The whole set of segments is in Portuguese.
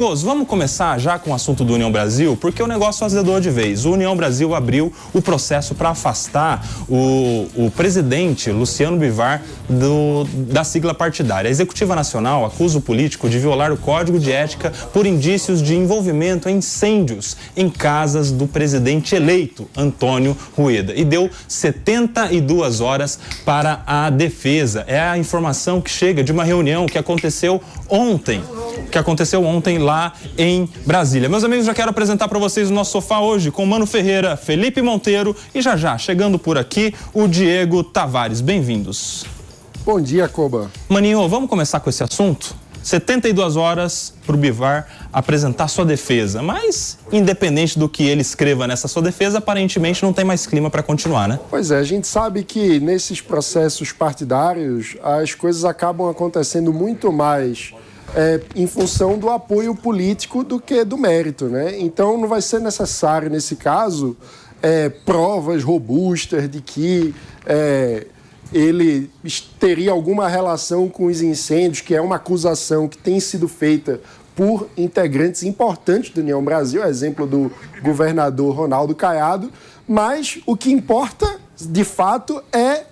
Vamos começar já com o assunto do União Brasil, porque o negócio azedou de vez. O União Brasil abriu o processo para afastar o presidente Luciano Bivar da sigla partidária. A Executiva Nacional acusa o político de violar o Código de Ética por indícios de envolvimento em incêndios em casas do presidente eleito, Antônio Rueda, e deu 72 horas para a defesa. É a informação que chega de uma reunião que aconteceu ontem lá em Brasília. Meus amigos, já quero apresentar para vocês o nosso sofá hoje com o Mano Ferreira, Felipe Monteiro e já chegando por aqui, o Diego Tavares. Bem-vindos. Bom dia, Coba. Maninho, vamos começar com esse assunto? 72 horas para o Bivar apresentar sua defesa, mas independente do que ele escreva nessa sua defesa, aparentemente não tem mais clima para continuar, né? Pois é, a gente sabe que nesses processos partidários as coisas acabam acontecendo muito mais em função do apoio político do que do mérito, né? Então não vai ser necessário, nesse caso, provas robustas de que ele teria alguma relação com os incêndios, que é uma acusação que tem sido feita por integrantes importantes do União Brasil, exemplo do governador Ronaldo Caiado, mas o que importa, de fato, é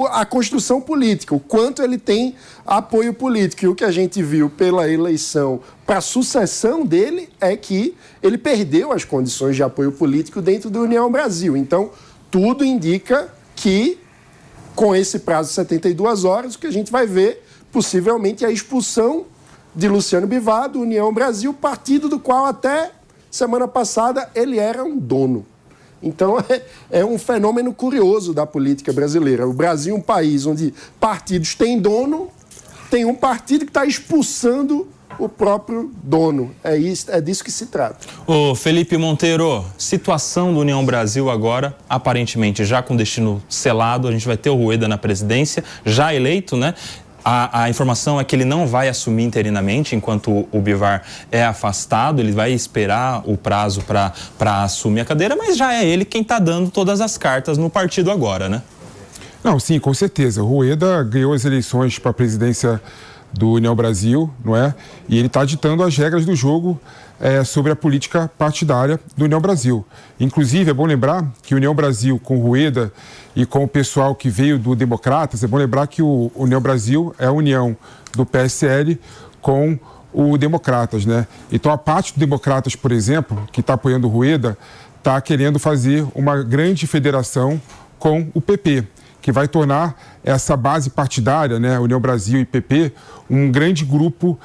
a construção política, o quanto ele tem apoio político. E o que a gente viu pela eleição para a sucessão dele é que ele perdeu as condições de apoio político dentro do União Brasil. Então, tudo indica que, com esse prazo de 72 horas, o que a gente vai ver, possivelmente, é a expulsão de Luciano Bivar do União Brasil, partido do qual até semana passada ele era um dono. Então, é um fenômeno curioso da política brasileira. O Brasil é um país onde partidos têm dono, tem um partido que está expulsando o próprio dono. É disso que se trata. Ô Felipe Monteiro, situação do União Brasil agora, aparentemente já com destino selado, a gente vai ter o Rueda na presidência, já eleito, né? A informação é que ele não vai assumir interinamente enquanto o Bivar é afastado, ele vai esperar o prazo para assumir a cadeira, mas já é ele quem está dando todas as cartas no partido agora, né? Não, sim, com certeza. O Rueda ganhou as eleições para a presidência do União Brasil, não é? E ele está ditando as regras do jogo sobre a política partidária do União Brasil. Inclusive, é bom lembrar que o União Brasil, com o Rueda e com o pessoal que veio do Democratas, é bom lembrar que o União Brasil é a união do PSL com o Democratas, né? Então, a parte do Democratas, por exemplo, que está apoiando o Rueda, está querendo fazer uma grande federação com o PP, que vai tornar essa base partidária, né, União Brasil e PP, um grande grupo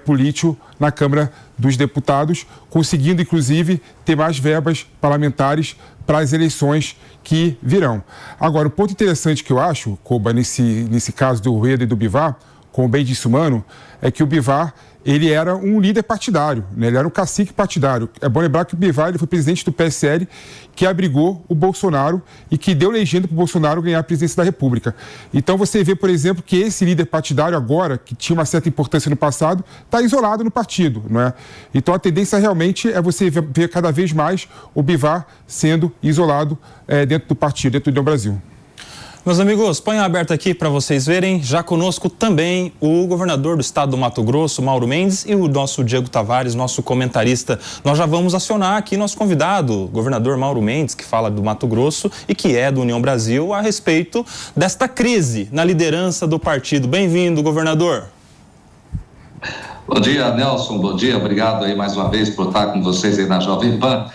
político na Câmara dos Deputados, conseguindo, inclusive, ter mais verbas parlamentares para as eleições que virão. Agora, o ponto interessante que eu acho, Coba, nesse caso do Rueda e do Bivar, como bem disse o Mano, é que o Bivar, ele era um líder partidário, né? Ele era um cacique partidário. É bom lembrar que o Bivar ele foi presidente do PSL, que abrigou o Bolsonaro e que deu legenda para o Bolsonaro ganhar a presidência da República. Então você vê, por exemplo, que esse líder partidário agora, que tinha uma certa importância no passado, está isolado no partido, não é? Então a tendência realmente é você ver cada vez mais o Bivar sendo isolado dentro do partido, dentro do União Brasil. Meus amigos, ponham aberto aqui para vocês verem, já conosco também o governador do estado do Mato Grosso, Mauro Mendes, e o nosso Diego Tavares, nosso comentarista. Nós já vamos acionar aqui nosso convidado, o governador Mauro Mendes, que fala do Mato Grosso e que é do União Brasil, a respeito desta crise na liderança do partido. Bem-vindo, governador. Bom dia, Nelson, bom dia, obrigado aí mais uma vez por estar com vocês aí na Jovem Pan.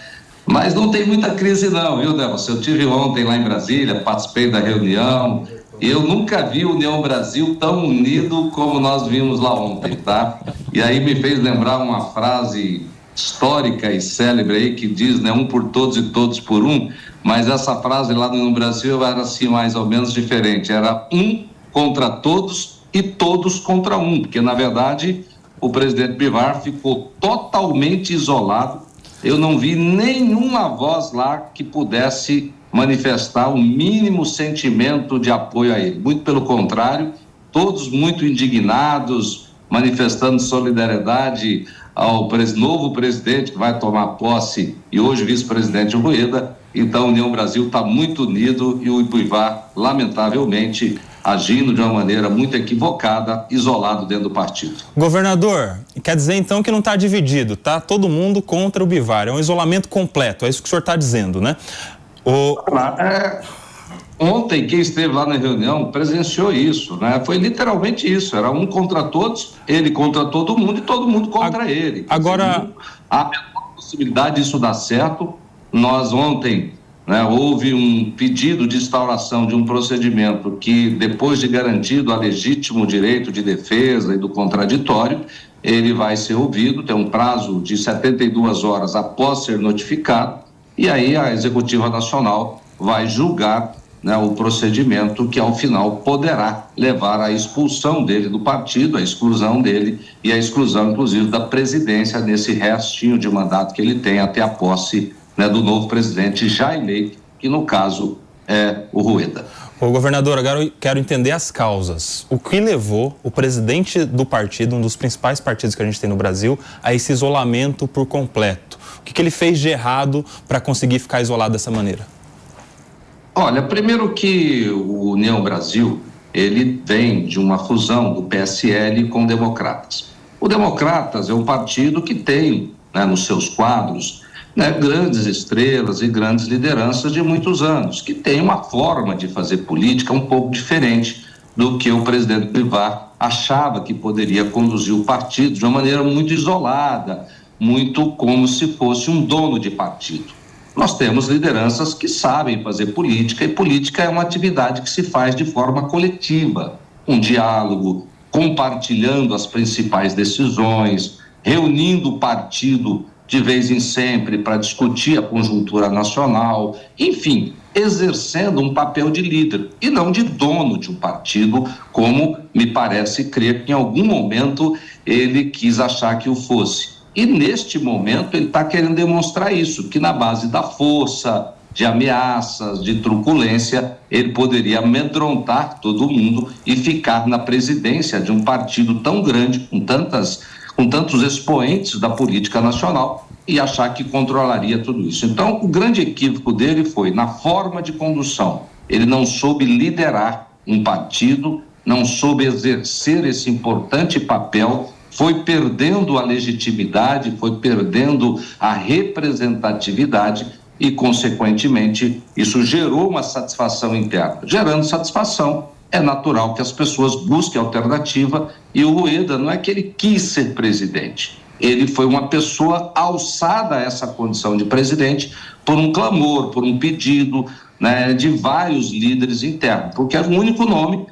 Mas não tem muita crise não, viu, Nelson? Eu estive ontem lá em Brasília, participei da reunião, e eu nunca vi o União Brasil tão unido como nós vimos lá ontem, tá? E aí me fez lembrar uma frase histórica e célebre aí que diz, né, um por todos e todos por um, mas essa frase lá no Brasil era assim mais ou menos diferente, era um contra todos e todos contra um, porque na verdade o presidente Bivar ficou totalmente isolado. Eu não vi nenhuma voz lá que pudesse manifestar o mínimo sentimento de apoio a ele. Muito pelo contrário, todos muito indignados, manifestando solidariedade ao novo presidente que vai tomar posse e hoje vice-presidente Rueda. Então, a União Brasil está muito unido e o Bivar, lamentavelmente, agindo de uma maneira muito equivocada, isolado dentro do partido. Governador, quer dizer então que não está dividido, tá todo mundo contra o Bivar, é um isolamento completo, é isso que o senhor está dizendo, né? Ontem, quem esteve lá na reunião presenciou isso, né? Foi literalmente isso, era um contra todos, ele contra todo mundo e todo mundo contra ele. Agora, há a menor possibilidade disso dar certo. Nós ontem, houve um pedido de instauração de um procedimento que, depois de garantido a legítimo direito de defesa e do contraditório, ele vai ser ouvido, tem um prazo de 72 horas após ser notificado, e aí a Executiva Nacional vai julgar o procedimento que, ao final, poderá levar à expulsão dele do partido, à exclusão dele e à exclusão, inclusive, da presidência nesse restinho de mandato que ele tem até a posse do novo presidente já eleito, que, no caso, é o Rueda. Ô, governador, agora eu quero entender as causas. O que levou o presidente do partido, um dos principais partidos que a gente tem no Brasil, a esse isolamento por completo? O que ele fez de errado para conseguir ficar isolado dessa maneira? Olha, primeiro que o União Brasil, ele vem de uma fusão do PSL com Democratas. O Democratas é um partido que tem, nos seus quadros, grandes estrelas e grandes lideranças de muitos anos, que tem uma forma de fazer política um pouco diferente do que o presidente Bivar achava que poderia conduzir o partido de uma maneira muito isolada, muito como se fosse um dono de partido. Nós temos lideranças que sabem fazer política, e política é uma atividade que se faz de forma coletiva, um diálogo, compartilhando as principais decisões, reunindo o partido de vez em sempre para discutir a conjuntura nacional, enfim, exercendo um papel de líder e não de dono de um partido, como me parece crer que em algum momento ele quis achar que o fosse. E neste momento ele está querendo demonstrar isso, que na base da força, de ameaças, de truculência, ele poderia amedrontar todo mundo e ficar na presidência de um partido tão grande, com tantos expoentes da política nacional, e achar que controlaria tudo isso. Então, o grande equívoco dele foi na forma de condução. Ele não soube liderar um partido, não soube exercer esse importante papel, foi perdendo a legitimidade, foi perdendo a representatividade e, consequentemente, isso gerou uma satisfação interna. Gerando satisfação, é natural que as pessoas busquem alternativa, e o Rueda não é que ele quis ser presidente, ele foi uma pessoa alçada a essa condição de presidente por um clamor, por um pedido de vários líderes internos, porque era o único nome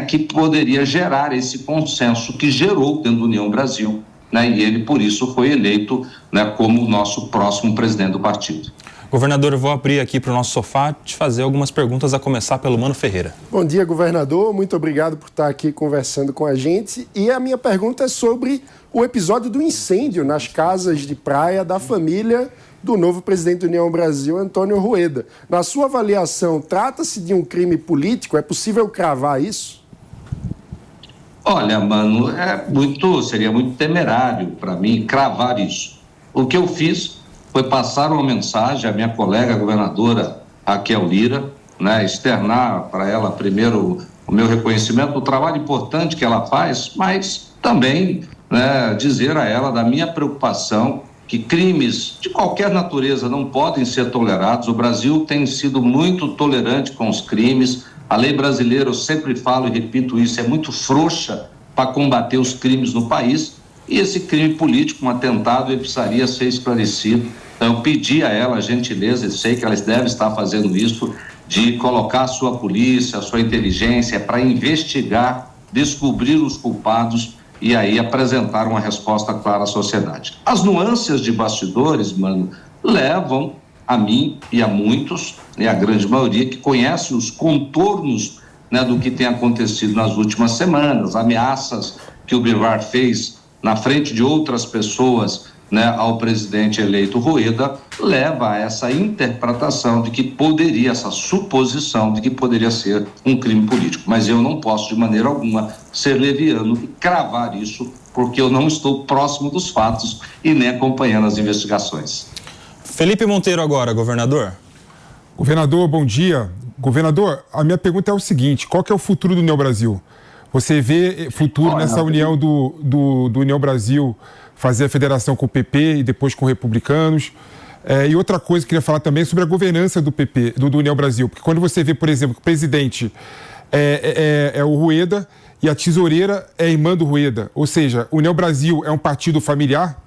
que poderia gerar esse consenso que gerou dentro da União Brasil, e ele, por isso, foi eleito como o nosso próximo presidente do partido. Governador, eu vou abrir aqui para o nosso sofá te fazer algumas perguntas, a começar pelo Mano Ferreira. Bom dia, governador. Muito obrigado por estar aqui conversando com a gente. E a minha pergunta é sobre o episódio do incêndio nas casas de praia da família do novo presidente da União Brasil, Antônio Rueda. Na sua avaliação, trata-se de um crime político? É possível cravar isso? Olha, mano, seria muito temerário para mim cravar isso. O que eu fiz foi passar uma mensagem à minha colega governadora Raquel Lira, externar para ela primeiro o meu reconhecimento do trabalho importante que ela faz, mas também dizer a ela da minha preocupação que crimes de qualquer natureza não podem ser tolerados. O Brasil tem sido muito tolerante com os crimes. A lei brasileira, eu sempre falo e repito isso, é muito frouxa para combater os crimes no país, e esse crime político, um atentado, ele precisaria ser esclarecido. Então, eu pedi a ela a gentileza, e sei que elas devem estar fazendo isso, de colocar a sua polícia, a sua inteligência para investigar, descobrir os culpados e aí apresentar uma resposta clara à sociedade. As nuances de bastidores, mano, levam a mim e a muitos, a grande maioria, que conhece os contornos do que tem acontecido nas últimas semanas, ameaças que o Bivar fez na frente de outras pessoas ao presidente eleito Rueda, leva a essa interpretação de que poderia, essa suposição de que poderia ser um crime político. Mas eu não posso, de maneira alguma, ser leviano e cravar isso, porque eu não estou próximo dos fatos e nem acompanhando as investigações. Felipe Monteiro agora, governador. Governador, bom dia. Governador, a minha pergunta é o seguinte, qual que é o futuro do União Brasil? Você vê futuro nessa união do União Brasil fazer a federação com o PP e depois com republicanos? E outra coisa que eu queria falar também é sobre a governança do PP, do União Brasil. Porque quando você vê, por exemplo, que o presidente é o Rueda e a tesoureira é a irmã do Rueda. Ou seja, o União Brasil é um partido familiar?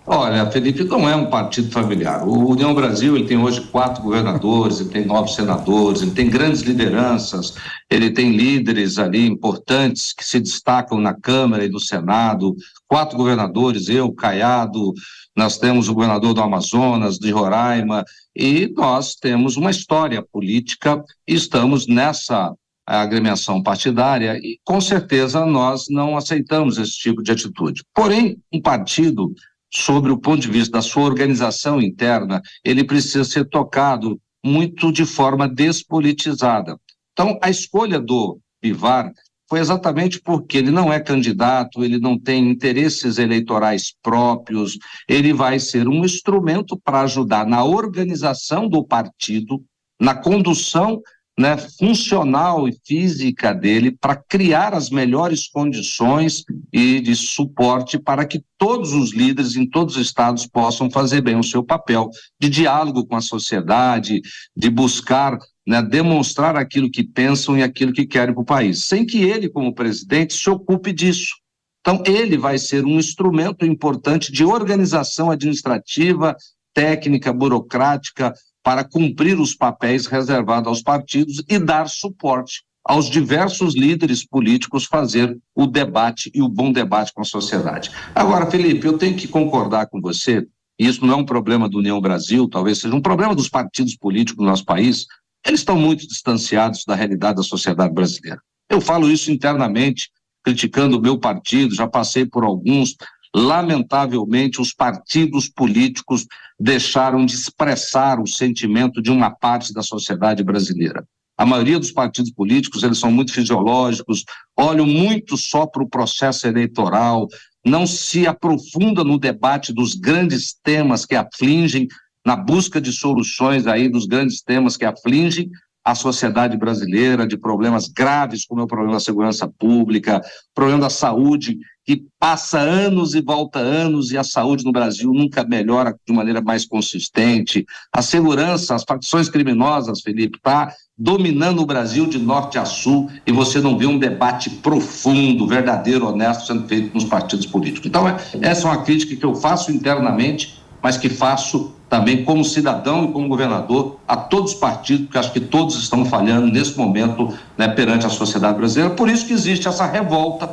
Olha, Felipe, não é um partido familiar. O União Brasil, ele tem hoje 4 governadores, ele tem 9 senadores, ele tem grandes lideranças, ele tem líderes ali importantes que se destacam na Câmara e no Senado, 4 governadores, eu, Caiado, nós temos o governador do Amazonas, de Roraima, e nós temos uma história política e estamos nessa agremiação partidária e, com certeza, nós não aceitamos esse tipo de atitude. Porém, um partido, sobre o ponto de vista da sua organização interna, ele precisa ser tocado muito de forma despolitizada. Então, a escolha do Bivar foi exatamente porque ele não é candidato, ele não tem interesses eleitorais próprios, ele vai ser um instrumento para ajudar na organização do partido, na condução, né, funcional e física dele, para criar as melhores condições e de suporte para que todos os líderes em todos os estados possam fazer bem o seu papel de diálogo com a sociedade, de buscar, né, demonstrar aquilo que pensam e aquilo que querem para o país, sem que ele, como presidente, se ocupe disso. Então, ele vai ser um instrumento importante de organização administrativa, técnica, burocrática, para cumprir os papéis reservados aos partidos e dar suporte aos diversos líderes políticos fazer o debate e o bom debate com a sociedade. Agora, Felipe, eu tenho que concordar com você, e isso não é um problema do União Brasil, talvez seja um problema dos partidos políticos do nosso país, eles estão muito distanciados da realidade da sociedade brasileira. Eu falo isso internamente, criticando o meu partido, já passei por alguns. Lamentavelmente, os partidos políticos deixaram de expressar o sentimento de uma parte da sociedade brasileira. A maioria dos partidos políticos, eles são muito fisiológicos, olham muito só para o processo eleitoral, não se aprofunda no debate dos grandes temas que afligem, na busca de soluções aí dos grandes temas que afligem a sociedade brasileira, de problemas graves como é o problema da segurança pública, problema da saúde, que passa anos e volta anos e a saúde no Brasil nunca melhora de maneira mais consistente. A segurança, as facções criminosas, Felipe, está dominando o Brasil de norte a sul e você não vê um debate profundo, verdadeiro, honesto sendo feito nos partidos políticos. Então, essa é uma crítica que eu faço internamente, mas que faço também como cidadão e como governador a todos os partidos, porque acho que todos estão falhando nesse momento, né, perante a sociedade brasileira. Por isso que existe essa revolta,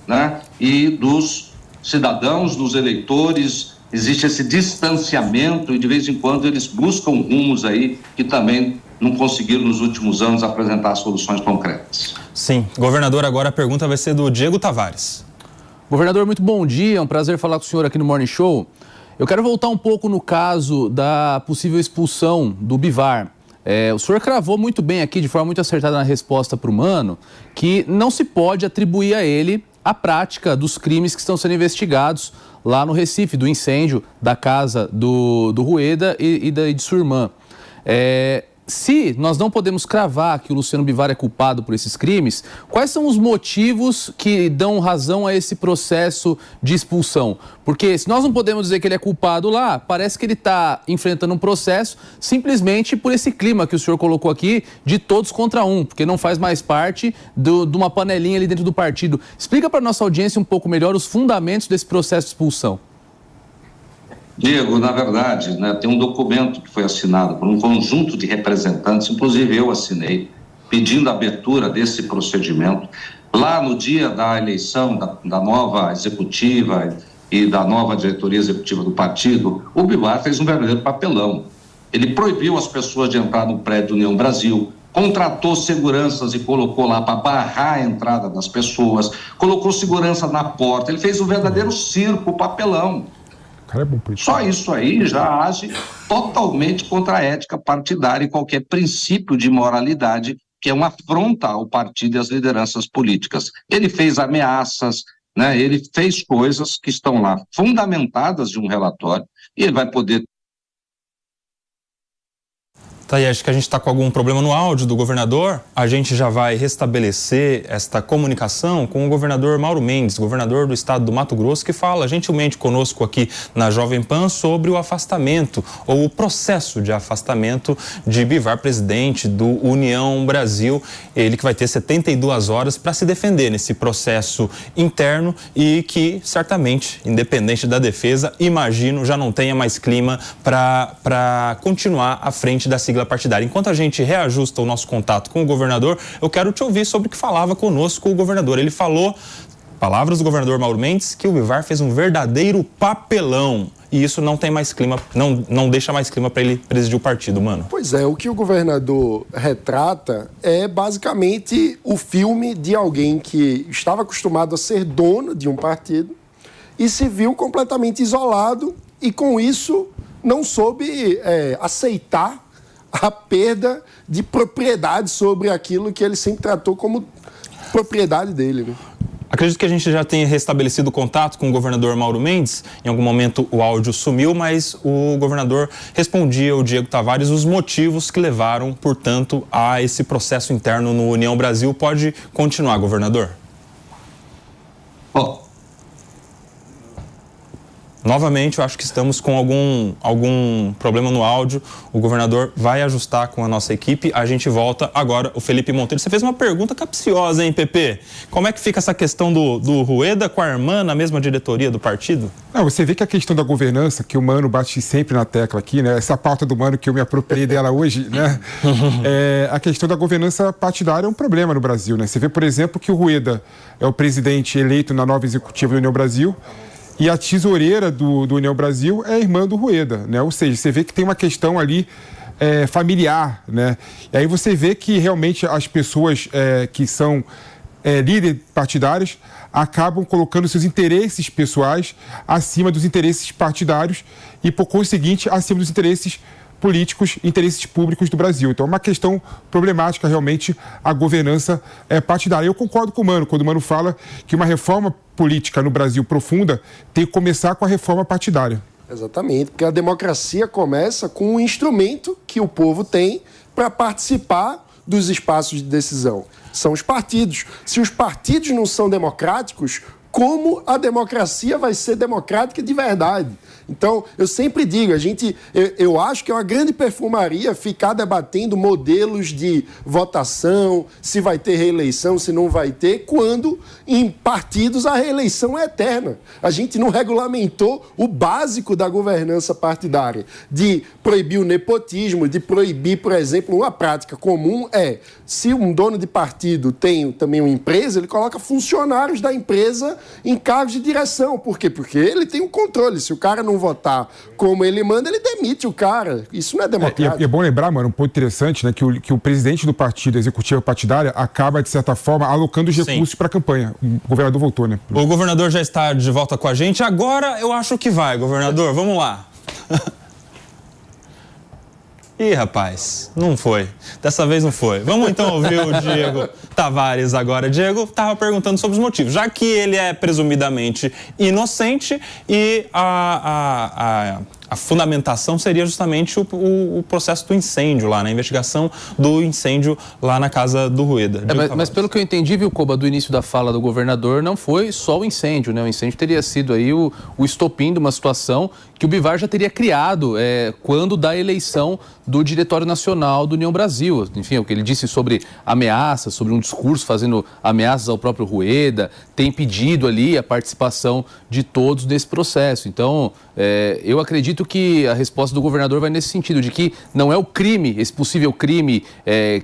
né, e dos cidadãos, dos eleitores, existe esse distanciamento e de vez em quando eles buscam rumos aí que também não conseguiram nos últimos anos apresentar soluções concretas. Sim. Governador, agora a pergunta vai ser do Diego Tavares. Governador, muito bom dia, é um prazer falar com o senhor aqui no Morning Show. Eu quero voltar um pouco no caso da possível expulsão do Bivar. O senhor cravou muito bem aqui, de forma muito acertada na resposta para o Mano, que não se pode atribuir a ele a prática dos crimes que estão sendo investigados lá no Recife, do incêndio da casa do Rueda e de sua irmã. Se nós não podemos cravar que o Luciano Bivar é culpado por esses crimes, quais são os motivos que dão razão a esse processo de expulsão? Porque se nós não podemos dizer que ele é culpado lá, parece que ele está enfrentando um processo simplesmente por esse clima que o senhor colocou aqui de todos contra um, porque não faz mais parte de uma panelinha ali dentro do partido. Explica para a nossa audiência um pouco melhor os fundamentos desse processo de expulsão. Diego, na verdade, né, tem um documento que foi assinado por um conjunto de representantes, inclusive eu assinei, pedindo a abertura desse procedimento. Lá no dia da eleição da nova executiva e da nova diretoria executiva do partido, o Bivar fez um verdadeiro papelão. Ele proibiu as pessoas de entrar no prédio União Brasil, contratou seguranças e colocou lá para barrar a entrada das pessoas, colocou segurança na porta, ele fez um verdadeiro circo, papelão. Só isso aí já age totalmente contra a ética partidária e qualquer princípio de moralidade, que é uma afronta ao partido e às lideranças políticas. Ele fez ameaças, né? Ele fez coisas que estão lá fundamentadas de um relatório e ele vai poder... Tá aí, acho que a gente está com algum problema no áudio do governador. A gente já vai restabelecer esta comunicação com o governador Mauro Mendes, governador do estado do Mato Grosso, que fala gentilmente conosco aqui na Jovem Pan sobre o afastamento ou o processo de afastamento de Bivar, presidente do União Brasil. Ele que vai ter 72 horas para se defender nesse processo interno e que certamente, independente da defesa, imagino, já não tenha mais clima para continuar à frente da sigla partidária. Enquanto a gente reajusta o nosso contato com o governador, eu quero te ouvir sobre o que falava conosco o governador. Ele falou, palavras do governador Mauro Mendes, que o Bivar fez um verdadeiro papelão. E isso não tem mais clima, não deixa mais clima para ele presidir o partido, mano. Pois é, o que o governador retrata é basicamente o filme de alguém que estava acostumado a ser dono de um partido e se viu completamente isolado e, com isso, não soube aceitar a perda de propriedade sobre aquilo que ele sempre tratou como propriedade dele, né? Acredito que a gente já tenha restabelecido o contato com o governador Mauro Mendes. Em algum momento o áudio sumiu, mas o governador respondia ao Diego Tavares os motivos que levaram, portanto, a esse processo interno no União Brasil. Pode continuar, governador. Novamente, eu acho que estamos com algum problema no áudio. O governador vai ajustar com a nossa equipe. A gente volta agora. O Felipe Monteiro, você fez uma pergunta capciosa, hein, Pepe? Como é que fica essa questão do Rueda com a irmã na mesma diretoria do partido? Não, você vê que a questão da governança, que o Mano bate sempre na tecla aqui, né? Essa pauta do Mano que eu me apropriei dela hoje, né? A questão da governança partidária é um problema no Brasil, né? Você vê, por exemplo, que o Rueda é o presidente eleito na nova executiva do União Brasil. E a tesoureira do União Brasil é a irmã do Rueda, né? Ou seja, você vê que tem uma questão ali familiar, né? E aí você vê que realmente as pessoas que são líderes partidários acabam colocando seus interesses pessoais acima dos interesses partidários e, por conseguinte, acima dos interesses políticos, interesses públicos do Brasil. Então é uma questão problemática realmente a governança partidária. Eu concordo com o Mano, quando o Mano fala que uma reforma política no Brasil profunda tem que começar com a reforma partidária. Exatamente, porque a democracia começa com um instrumento que o povo tem para participar dos espaços de decisão. São os partidos. Se os partidos não são democráticos, como a democracia vai ser democrática de verdade? Então, eu sempre digo, eu acho que é uma grande perfumaria ficar debatendo modelos de votação, se vai ter reeleição, se não vai ter, quando em partidos a reeleição é eterna. A gente não regulamentou o básico da governança partidária, de proibir o nepotismo, de proibir, por exemplo, uma prática comum se um dono de partido tem também uma empresa, ele coloca funcionários da empresa em cargos de direção. Por quê? Porque ele tem o controle. Se o cara não votar como ele manda, ele demite o cara. Isso não é democrático. É bom lembrar, mano, um ponto interessante, né, que o presidente do partido, executivo partidária, acaba, de certa forma, alocando os recursos para a campanha. O governador voltou, né? O governador já está de volta com a gente. Agora eu acho que vai, governador. Vamos lá. Ih, rapaz, não foi. Dessa vez não foi. Vamos então ouvir o Diego Tavares agora. Diego estava perguntando sobre os motivos. Já que ele é presumidamente inocente e a fundamentação seria justamente o processo do incêndio lá, na investigação do incêndio lá na casa do Rueda. Mas pelo que eu entendi, viu, Koba, do início da fala do governador, não foi só o incêndio, né? O incêndio teria sido aí o estopim de uma situação que o Bivar já teria criado quando da eleição do Diretório Nacional do União Brasil. Enfim, o que ele disse sobre ameaças, sobre um discurso fazendo ameaças ao próprio Rueda, tem impedido ali a participação de todos nesse processo. Então, eu acredito que a resposta do governador vai nesse sentido, de que não é o crime, esse possível crime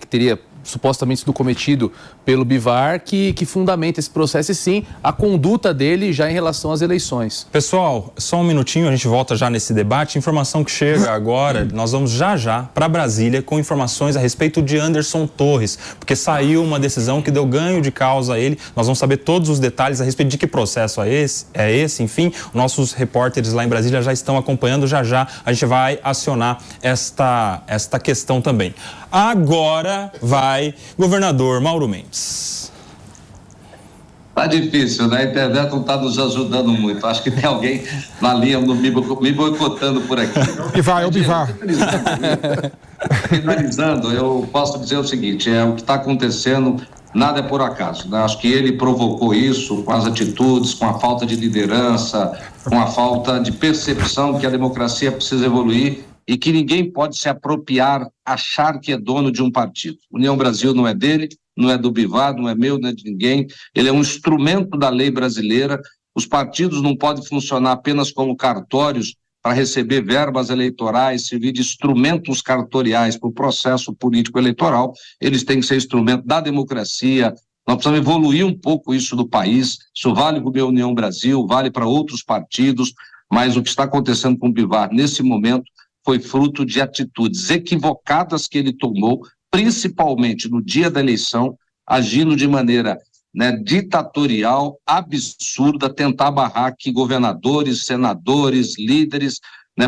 que teria supostamente sido cometido pelo Bivar que fundamenta esse processo, e sim a conduta dele já em relação às eleições. Pessoal, só um minutinho, a gente volta já nesse debate. Informação que chega agora, nós vamos já para Brasília com informações a respeito de Anderson Torres, porque saiu uma decisão que deu ganho de causa a ele. Nós vamos saber todos os detalhes a respeito de que processo é esse. Enfim, nossos repórteres lá em Brasília já estão acompanhando. Já a gente vai acionar esta questão também. Agora vai governador Mauro Mendes. Tá difícil, né? A internet não está nos ajudando muito. Acho que tem alguém na linha me boicotando por aqui. É o Bivar. Finalizando, eu posso dizer o seguinte, o que está acontecendo, nada é por acaso, né? Acho que ele provocou isso com as atitudes, com a falta de liderança, com a falta de percepção que a democracia precisa evoluir e que ninguém pode se apropriar, achar que é dono de um partido. União Brasil não é dele, não é do Bivar, não é meu, não é de ninguém. Ele é um instrumento da lei brasileira. Os partidos não podem funcionar apenas como cartórios para receber verbas eleitorais, servir de instrumentos cartoriais para o processo político eleitoral. Eles têm que ser instrumento da democracia. Nós precisamos evoluir um pouco isso do país. Isso vale para a União Brasil, vale para outros partidos, mas o que está acontecendo com o Bivar nesse momento foi fruto de atitudes equivocadas que ele tomou, principalmente no dia da eleição, agindo de maneira ditatorial, absurda, tentar barrar que governadores, senadores, líderes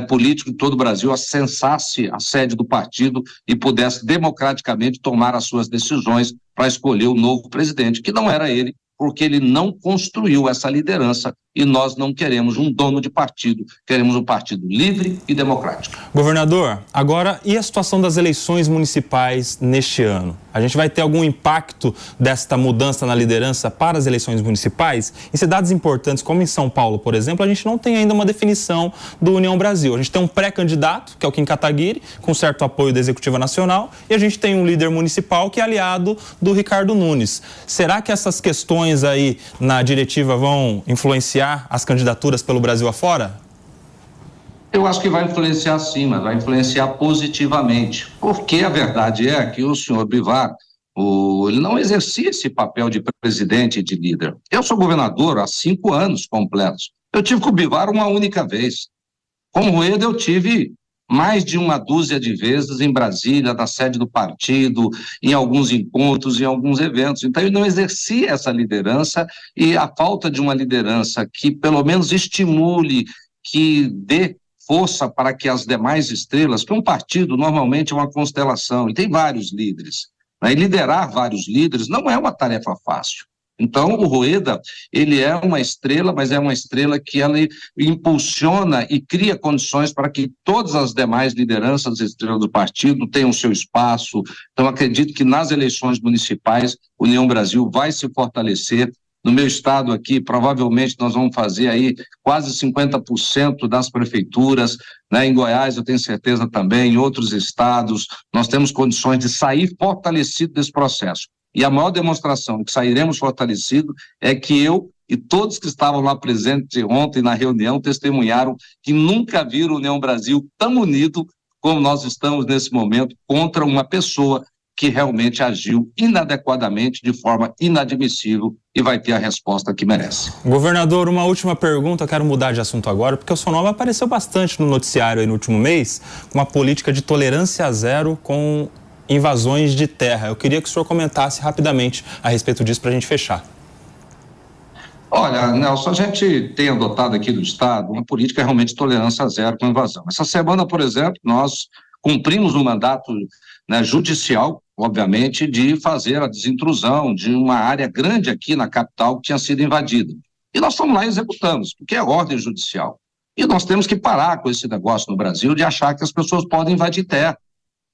políticos de todo o Brasil ascensasse a sede do partido e pudesse democraticamente tomar as suas decisões para escolher o novo presidente, que não era ele, porque ele não construiu essa liderança e nós não queremos um dono de partido, queremos um partido livre e democrático. Governador, agora e a situação das eleições municipais neste ano? A gente vai ter algum impacto desta mudança na liderança para as eleições municipais? Em cidades importantes como em São Paulo, por exemplo, a gente não tem ainda uma definição do União Brasil. A gente tem um pré-candidato, que é o Kim Kataguiri, com certo apoio da Executiva Nacional, e a gente tem um líder municipal que é aliado do Ricardo Nunes. Será que essas questões aí na diretiva vão influenciar as candidaturas pelo Brasil afora? Eu acho que vai influenciar sim, mas vai influenciar positivamente, porque a verdade é que o senhor Bivar, ele não exercia esse papel de presidente e de líder. Eu sou governador há 5 anos completos. Eu tive com o Bivar uma única vez. Com o Rueda eu tive mais de uma dúzia de vezes em Brasília, na sede do partido, em alguns encontros, em alguns eventos. Então, ele não exercia essa liderança e a falta de uma liderança que, pelo menos, estimule, que dê força para que as demais estrelas, que um partido normalmente é uma constelação, e tem vários líderes, e liderar vários líderes não é uma tarefa fácil. Então, o Rueda, ele é uma estrela, mas é uma estrela que ela impulsiona e cria condições para que todas as demais lideranças estrelas do partido tenham seu espaço. Então, acredito que nas eleições municipais, União Brasil vai se fortalecer. No meu estado aqui, provavelmente nós vamos fazer aí quase 50% das prefeituras, em Goiás eu tenho certeza também, em outros estados, nós temos condições de sair fortalecido desse processo. E a maior demonstração de que sairemos fortalecidos é que eu e todos que estavam lá presentes ontem na reunião testemunharam que nunca viram União Brasil tão unido como nós estamos nesse momento contra uma pessoa que realmente agiu inadequadamente, de forma inadmissível, e vai ter a resposta que merece. Governador, uma última pergunta, eu quero mudar de assunto agora, porque o seu nome apareceu bastante no noticiário aí no último mês, com uma política de tolerância zero com invasões de terra. Eu queria que o senhor comentasse rapidamente a respeito disso para a gente fechar. Olha, Nelson, a gente tem adotado aqui no Estado uma política realmente de tolerância zero com invasão. Essa semana, por exemplo, nós cumprimos um mandato judicial, obviamente, de fazer a desintrusão de uma área grande aqui na capital que tinha sido invadida. E nós fomos lá e executamos, porque é ordem judicial. E nós temos que parar com esse negócio no Brasil de achar que as pessoas podem invadir terra,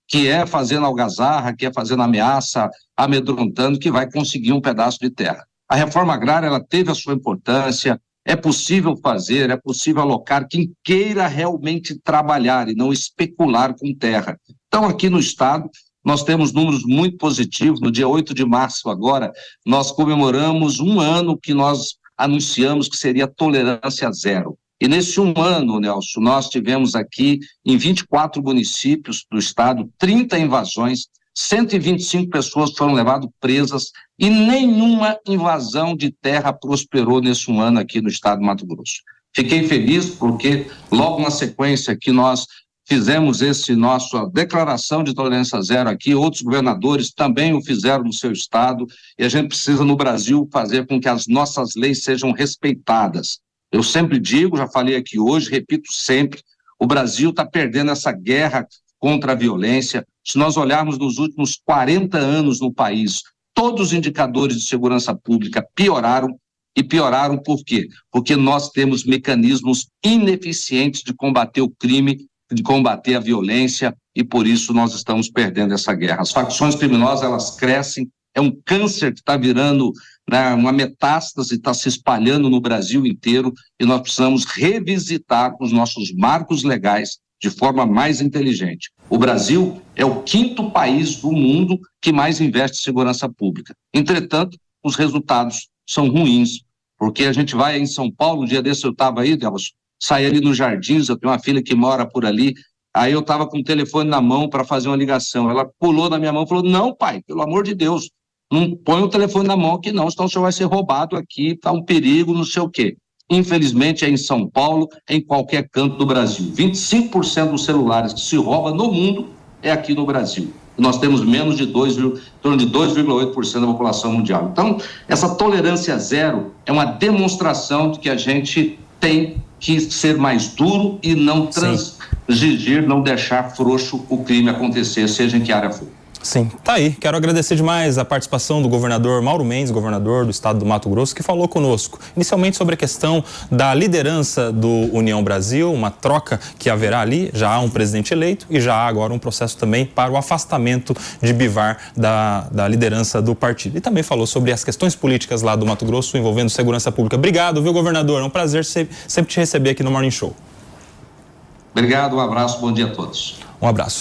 que é fazendo algazarra, que é fazendo ameaça, amedrontando, que vai conseguir um pedaço de terra. A reforma agrária, ela teve a sua importância, é possível fazer, é possível alocar quem queira realmente trabalhar e não especular com terra. Então, aqui no Estado, nós temos números muito positivos. No dia 8 de março agora, nós comemoramos um ano que nós anunciamos que seria tolerância zero. E nesse um ano, Nelson, nós tivemos aqui, em 24 municípios do estado, 30 invasões, 125 pessoas foram levadas presas e nenhuma invasão de terra prosperou nesse um ano aqui no estado do Mato Grosso. Fiquei feliz porque logo na sequência que nós fizemos nossa declaração de tolerância zero aqui, outros governadores também o fizeram no seu estado, e a gente precisa no Brasil fazer com que as nossas leis sejam respeitadas. Eu sempre digo, já falei aqui hoje, repito sempre, o Brasil está perdendo essa guerra contra a violência. Se nós olharmos nos últimos 40 anos no país, todos os indicadores de segurança pública pioraram, E pioraram por quê? Porque nós temos mecanismos ineficientes de combater o crime, de combater a violência, e por isso nós estamos perdendo essa guerra. As facções criminosas, elas crescem, é um câncer que está virando, né, uma metástase, está se espalhando no Brasil inteiro, e nós precisamos revisitar os nossos marcos legais de forma mais inteligente. O Brasil é o 5º país do mundo que mais investe em segurança pública. Entretanto, os resultados são ruins, porque a gente vai em São Paulo, um dia desse eu estava aí, Delcio, saí ali nos Jardins, eu tenho uma filha que mora por ali, aí eu estava com o telefone na mão para fazer uma ligação, ela pulou na minha mão e falou, não pai, pelo amor de Deus, não põe o telefone na mão aqui não, senão o senhor vai ser roubado aqui, está um perigo, não sei o quê. Infelizmente é em São Paulo, em qualquer canto do Brasil. 25% dos celulares que se roubam no mundo é aqui no Brasil. Nós temos menos de 2,8% da população mundial. Então, essa tolerância zero é uma demonstração de que a gente tem que ser mais duro e não transigir, não deixar frouxo o crime acontecer, seja em que área for. Sim, tá aí. Quero agradecer demais a participação do governador Mauro Mendes, governador do estado do Mato Grosso, que falou conosco, inicialmente sobre a questão da liderança do União Brasil, uma troca que haverá ali, já há um presidente eleito e já há agora um processo também para o afastamento de Bivar da liderança do partido. E também falou sobre as questões políticas lá do Mato Grosso envolvendo segurança pública. Obrigado, viu, governador? É um prazer sempre te receber aqui no Morning Show. Obrigado, um abraço, bom dia a todos. Um abraço.